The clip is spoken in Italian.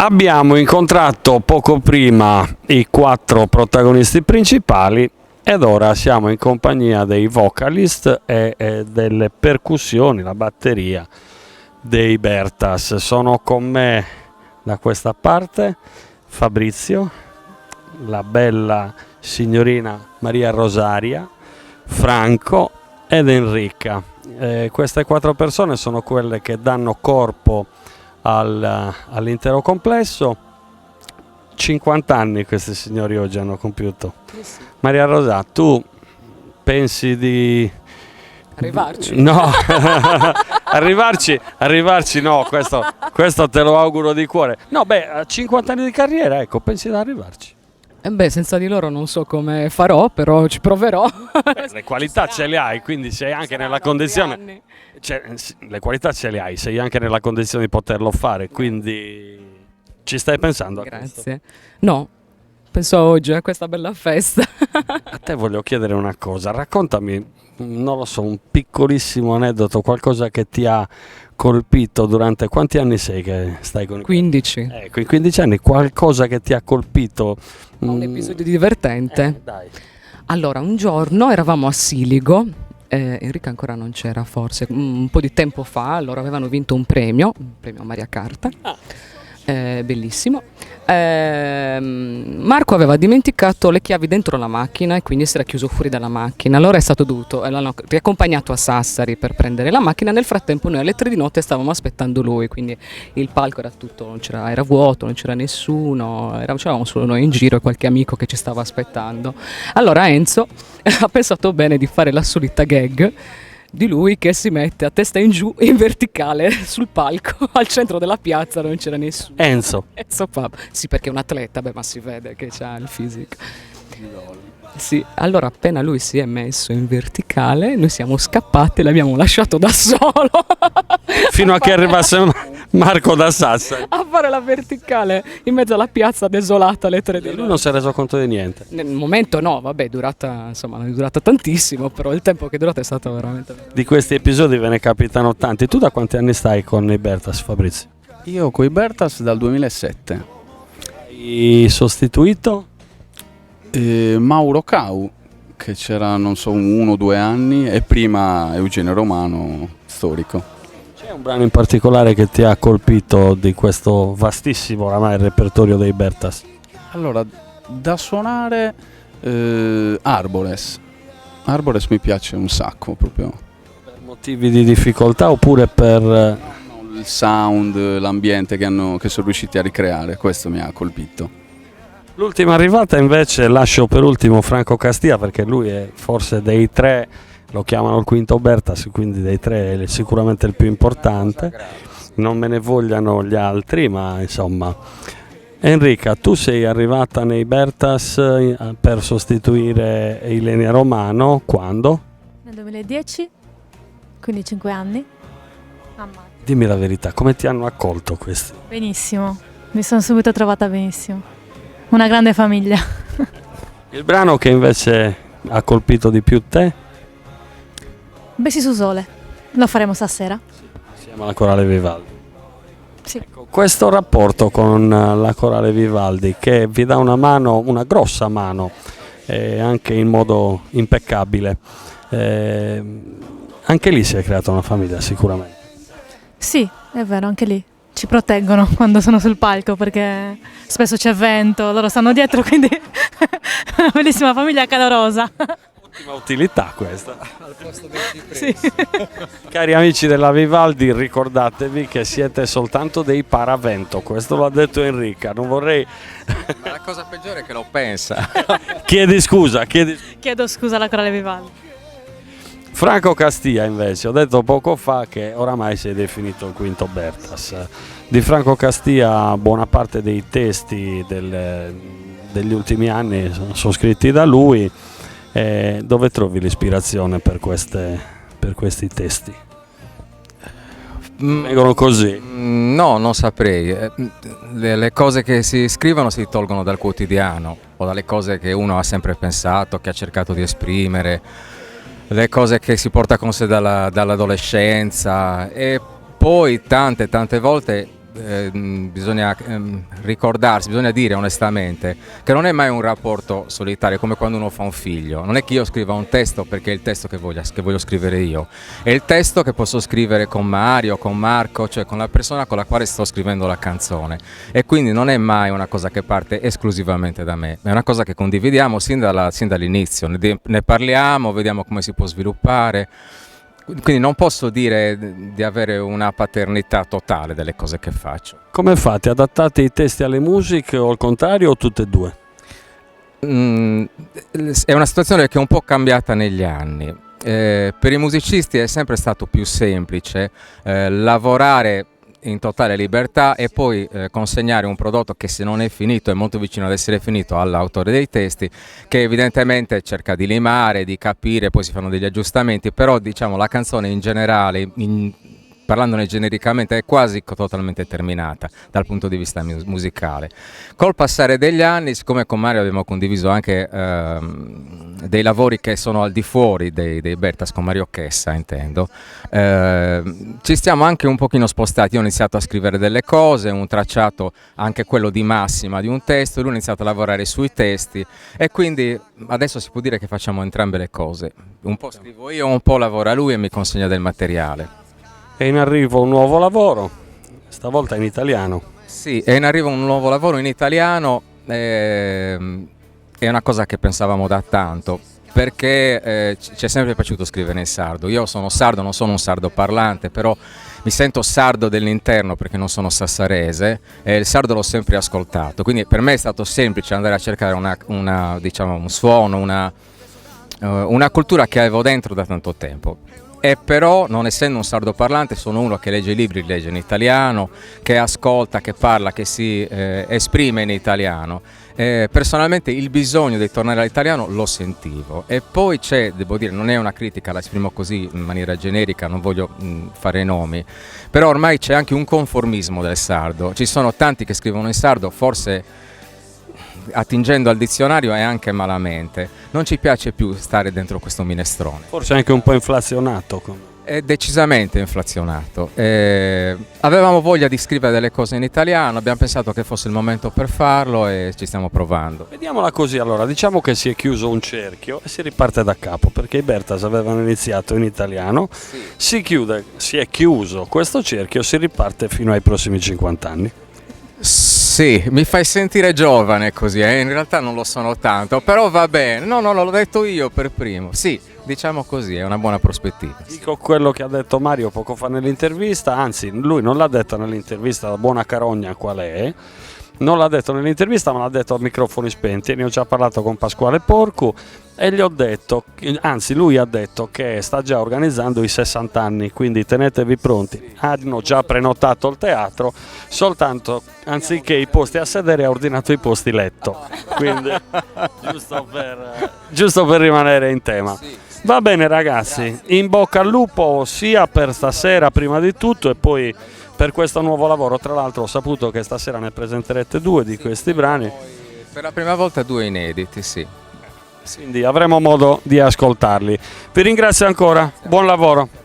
Abbiamo incontrato poco prima i 4 protagonisti principali ed ora siamo in compagnia dei vocalist e delle percussioni, la batteria dei Bertas. Sono con me da questa parte Fabrizio, la bella signorina Maria Rosaria, Franco ed Enrica. Queste 4 persone sono quelle che danno corpo all'intero complesso. 50 anni questi signori oggi hanno compiuto. Sì. Maria Rosa, tu pensi di Arrivarci? No, arrivarci no, questo te lo auguro di cuore. No, beh, a 50 anni di carriera, ecco, pensi di arrivarci. Senza di loro non so come farò, però ci proverò. Beh, le qualità ce le hai, quindi sei anche nella condizione. Le qualità ce le hai, sei anche nella condizione di poterlo fare, quindi ci stai pensando a questo? Grazie. No, penso oggi a questa bella festa. A te voglio chiedere una cosa, raccontami, non lo so, un piccolissimo aneddoto, qualcosa che ti ha colpito durante quanti anni sei che stai con 15. Ecco, in 15 anni qualcosa che ti ha colpito. Un episodio divertente. Dai. Allora, un giorno eravamo a Siligo, Enrica ancora non c'era forse, un po' di tempo fa, allora avevano vinto un premio Maria Carta. Bellissimo. Marco aveva dimenticato le chiavi dentro la macchina e quindi si era chiuso fuori dalla macchina. Allora è stato dovuto, l'hanno riaccompagnato a Sassari per prendere la macchina. Nel frattempo noi alle 3 di notte stavamo aspettando lui, quindi il palco era tutto, era vuoto, non c'era nessuno, c'eravamo solo noi in giro e qualche amico che ci stava aspettando. Allora Enzo ha pensato bene di fare la solita gag di lui che si mette a testa in giù in verticale sul palco al centro della piazza, non c'era nessuno. Enzo Pap. Sì, perché è un atleta, ma si vede che ha il fisico. Sì, allora appena lui si è messo in verticale noi siamo scappati e l'abbiamo lasciato da solo fino a che arrivasse Marco da Sassari. a fare la verticale in mezzo alla piazza desolata alle 3 di Lui notte. non si è reso conto di niente. Nel momento no, vabbè, è durata tantissimo, però il tempo che è durata è stato veramente. Di questi episodi ve ne capitano tanti. Tu da quanti anni stai con i Bertas, Fabrizio? Io coi Bertas dal 2007. Hai sostituito? Mauro Cau, che c'era non so 1 o 2 anni, e prima Eugenio Romano, storico. C'è un brano in particolare che ti ha colpito di questo vastissimo oramai repertorio dei Bertas? Allora, da suonare Arboles mi piace un sacco proprio. Per motivi di difficoltà oppure per... Il sound, l'ambiente che sono riusciti a ricreare, questo mi ha colpito. L'ultima arrivata invece lascio per ultimo Franco Castia, perché lui è forse dei 3, lo chiamano il quinto Bertas, quindi dei 3 è sicuramente il più importante. Non me ne vogliano gli altri, ma insomma. Enrica, tu sei arrivata nei Bertas per sostituire Ilenia Romano quando? Nel 2010, quindi 5 anni. Dimmi la verità, come ti hanno accolto questi? Benissimo, mi sono subito trovata benissimo. Una grande famiglia. Il brano che invece ha colpito di più te? Bessi su sole, lo faremo stasera. Siamo alla Corale Vivaldi. Sì. Ecco, questo rapporto con la Corale Vivaldi che vi dà una mano, una grossa mano, anche in modo impeccabile. Anche lì si è creata una famiglia sicuramente. Sì, è vero, anche lì. Ci proteggono quando sono sul palco perché spesso c'è vento, loro stanno dietro, quindi una bellissima famiglia calorosa. Ottima utilità questa. Al posto dei Sì. Cari amici della Vivaldi, ricordatevi che siete soltanto dei paravento, questo l'ha detto Enrica, non vorrei... Ma la cosa peggiore è che lo pensa. Chiedi scusa. Chiedo scusa alla Corale Vivaldi. Franco Castia invece, ho detto poco fa che oramai si è definito il quinto Bertas. Di Franco Castia buona parte dei testi degli ultimi anni sono scritti da lui. Dove trovi l'ispirazione per questi testi? Vengono così? No, non saprei. Le cose che si scrivono si tolgono dal quotidiano o dalle cose che uno ha sempre pensato, che ha cercato di esprimere, le cose che si porta con sé dall'adolescenza, e poi tante volte bisogna ricordarsi, bisogna dire onestamente che non è mai un rapporto solitario, come quando uno fa un figlio. Non è che io scriva un testo perché è il testo che voglio scrivere io, è il testo che posso scrivere con Mario, con Marco, cioè con la persona con la quale sto scrivendo la canzone, e quindi non è mai una cosa che parte esclusivamente da me, è una cosa che condividiamo sin dall'inizio, ne parliamo, vediamo come si può sviluppare. Quindi non posso dire di avere una paternità totale delle cose che faccio. Come fate? Adattate i testi alle musiche o al contrario o tutte e due? È una situazione che è un po' cambiata negli anni. Per i musicisti è sempre stato più semplice lavorare in totale libertà e poi consegnare un prodotto che, se non è finito, è molto vicino ad essere finito all'autore dei testi, che evidentemente cerca di limare, di capire, poi si fanno degli aggiustamenti, però diciamo la canzone in generale, parlandone genericamente, è quasi totalmente terminata dal punto di vista musicale. Col passare degli anni, siccome con Mario abbiamo condiviso anche dei lavori che sono al di fuori dei Bertas, con Mario Chessa intendo, ci stiamo anche un pochino spostati. Io ho iniziato a scrivere delle cose, un tracciato anche quello di massima di un testo, lui ha iniziato a lavorare sui testi, e quindi adesso si può dire che facciamo entrambe le cose. Un po' scrivo io, un po' lavora lui e mi consegna del materiale. È in arrivo un nuovo lavoro, stavolta in italiano. Sì, è in arrivo un nuovo lavoro in italiano, è una cosa che pensavamo da tanto, perché ci è sempre piaciuto scrivere in sardo. Io sono sardo, non sono un sardo parlante, però mi sento sardo dell'interno perché non sono sassarese, e il sardo l'ho sempre ascoltato, quindi per me è stato semplice andare a cercare diciamo, un suono, una cultura che avevo dentro da tanto tempo. E però, non essendo un sardo parlante, sono uno che legge i libri, li legge in italiano, che ascolta, che parla, che si esprime in italiano. Personalmente il bisogno di tornare all'italiano lo sentivo, e poi c'è, devo dire, non è una critica, la esprimo così in maniera generica, non voglio fare nomi, però ormai c'è anche un conformismo del sardo. Ci sono tanti che scrivono in sardo, forse attingendo al dizionario e anche malamente. Non ci piace più stare dentro questo minestrone. Forse anche un po' inflazionato. È decisamente inflazionato. Avevamo voglia di scrivere delle cose in italiano, abbiamo pensato che fosse il momento per farlo e ci stiamo provando. Vediamola così, allora, diciamo che si è chiuso un cerchio e si riparte da capo, perché i Bertas avevano iniziato in italiano, sì. Si è chiuso questo cerchio, si riparte fino ai prossimi 50 anni. Sì, mi fai sentire giovane così, in realtà non lo sono tanto, però va bene, no, l'ho detto io per primo, sì, diciamo così, è una buona prospettiva. Dico quello che ha detto Mario poco fa nell'intervista, anzi lui non l'ha detto nell'intervista, la buona carogna qual è, non l'ha detto nell'intervista ma l'ha detto a microfoni spenti, e ne ho già parlato con Pasquale Porcu e gli ho detto, anzi lui ha detto che sta già organizzando i 60 anni, quindi tenetevi pronti, hanno già prenotato il teatro, soltanto anziché i posti a sedere ha ordinato i posti letto, quindi giusto per rimanere in tema. Va bene ragazzi, in bocca al lupo sia per stasera prima di tutto e poi per questo nuovo lavoro. Tra l'altro ho saputo che stasera ne presenterete 2 di questi brani. Per la prima volta 2 inediti, sì. Quindi avremo modo di ascoltarli. Vi ringrazio ancora, buon lavoro.